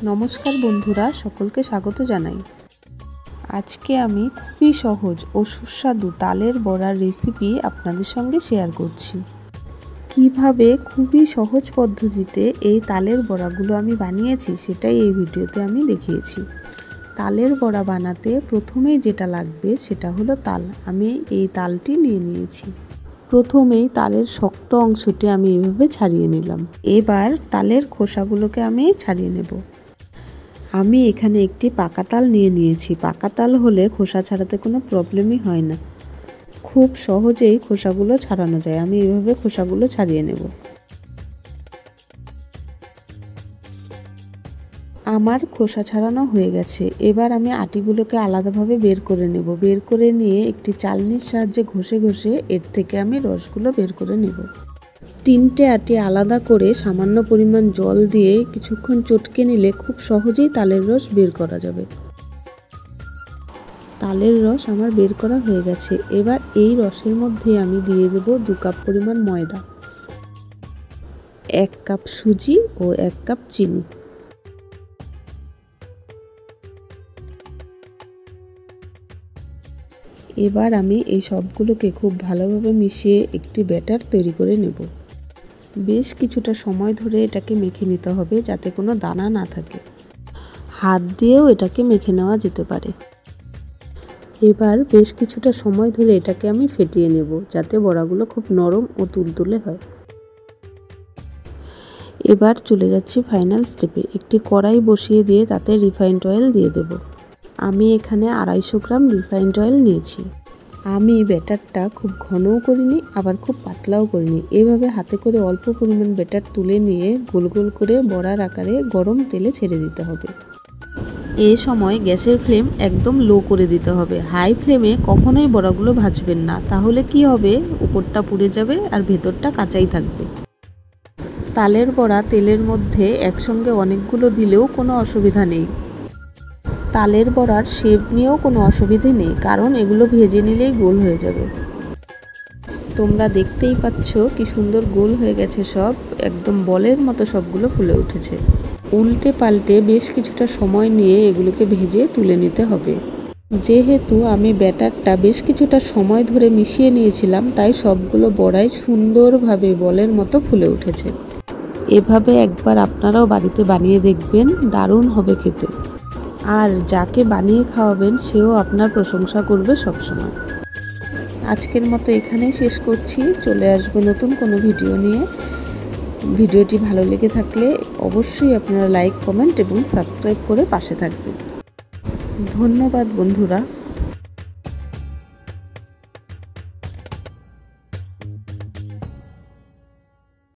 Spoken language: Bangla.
নমস্কার বন্ধুরা, সকলকে স্বাগত জানাই। আজকে আমি খুবই সহজ ও সুস্বাদু তালের বড়ার রেসিপি আপনাদের সঙ্গে শেয়ার করছি। কিভাবে খুবই সহজ পদ্ধতিতে এই তালের বড়াগুলো আমি বানিয়েছি সেটাই এই ভিডিওতে আমি দেখিয়েছি। তালের বড়া বানাতে প্রথমেই যেটা লাগবে সেটা হলো তাল। আমি এই তালটি নিয়ে নিয়েছি। প্রথমেই তালের শক্ত অংশটি আমি এভাবে ছাড়িয়ে নিলাম। এবার তালের খোসাগুলোকে আমি ছাড়িয়ে নেব। আমি এখানে একটি পাকা তাল নিয়ে নিয়েছি। পাকা তাল হলে খোসা ছাড়াতে কোনো প্রবলেমই হয় না, খুব সহজেই খোসাগুলো ছাড়ানো যায়। আমি এভাবে খোসাগুলো ছাড়িয়ে নেব। আমার খোসা ছাড়ানো হয়ে গেছে। এবার আমি আটিগুলোকে আলাদাভাবে বের করে নেব। বের করে নিয়ে একটি চালনির সাহায্যে ঘষে ঘষে এর থেকে আমি রসগুলো বের করে নেব। তিনটে আটি আলাদা করে সামান্য পরিমাণ জল দিয়ে কিছুক্ষণ চটকে নিলে খুব সহজেই তালের রস বের করা যাবে। তালের রস আমার বের করা হয়ে গেছে। এবার এই রসের মধ্যে আমি দিয়ে দেব 2 কাপ পরিমাণ ময়দা, 1 কাপ সুজি ও 1 কাপ চিনি। এবার আমি এই সবগুলোকে খুব ভালোভাবে মিশিয়ে একটি ব্যাটার তৈরি করে নেব। বেশ কিছুটা সময় ধরে এটাকে মেখে নিতে হবে যাতে কোনো দানা না থাকে। হাত দিয়েও এটাকে মেখে নেওয়া যেতে পারে। এবার বেশ কিছুটা সময় ধরে এটাকে আমি ফেটিয়ে নেব যাতে বড়াগুলো খুব নরম ও তুলতুলে হয়। এবার চলে যাচ্ছি ফাইনাল স্টেপে। একটি কড়াই বসিয়ে দিয়ে তাতে রিফাইন্ড অয়েল দিয়ে দেব। আমি এখানে 250 গ্রাম রিফাইন্ড অয়েল নিয়েছি। আমি ব্যাটারটা খুব ঘনও করিনি আবার খুব পাতলাও করিনি। এভাবে হাতে করে অল্প পরিমাণ ব্যাটার তুলে নিয়ে গোল গোল করে বড়ার আকারে গরম তেলে ছেড়ে দিতে হবে। এ সময় গ্যাসের ফ্লেম একদম লো করে দিতে হবে। হাই ফ্লেমে কখনোই বড়াগুলো ভাজবেন না, তাহলে কি হবে, উপরটা পুড়ে যাবে আর ভেতরটা কাঁচাই থাকবে। তালের বড়া তেলের মধ্যে একসঙ্গে অনেকগুলো দিলেও কোনো অসুবিধা নেই। তালের বড়ার শেপ নিয়েও কোনো অসুবিধে নেই, কারণ এগুলো ভেজে নিলেই গোল হয়ে যাবে। তোমরা দেখতেই পাচ্ছ কি সুন্দর গোল হয়ে গেছে সব, একদম বলের মতো সবগুলো ফুলে উঠেছে। উল্টে পাল্টে বেশ কিছুটা সময় নিয়ে এগুলোকে ভেজে তুলে নিতে হবে। যেহেতু আমি ব্যাটারটা বেশ কিছুটা সময় ধরে মিশিয়ে নিয়েছিলাম, তাই সবগুলো বড়াই সুন্দরভাবে বলের মতো ফুলে উঠেছে। এভাবে একবার আপনারাও বাড়িতে বানিয়ে দেখবেন, দারুণ হবে খেতে। আর যাকে বানিয়ে খাওয়াবেন সেও আপনার প্রশংসা করবে সবসময়। আজকের মতো এখানেই শেষ করছি। চলে আসবো নতুন কোনো ভিডিও নিয়ে। ভিডিওটি ভালো লেগে থাকলে অবশ্যই আপনারা লাইক, কমেন্ট এবং সাবস্ক্রাইব করে পাশে থাকবেন। ধন্যবাদ বন্ধুরা।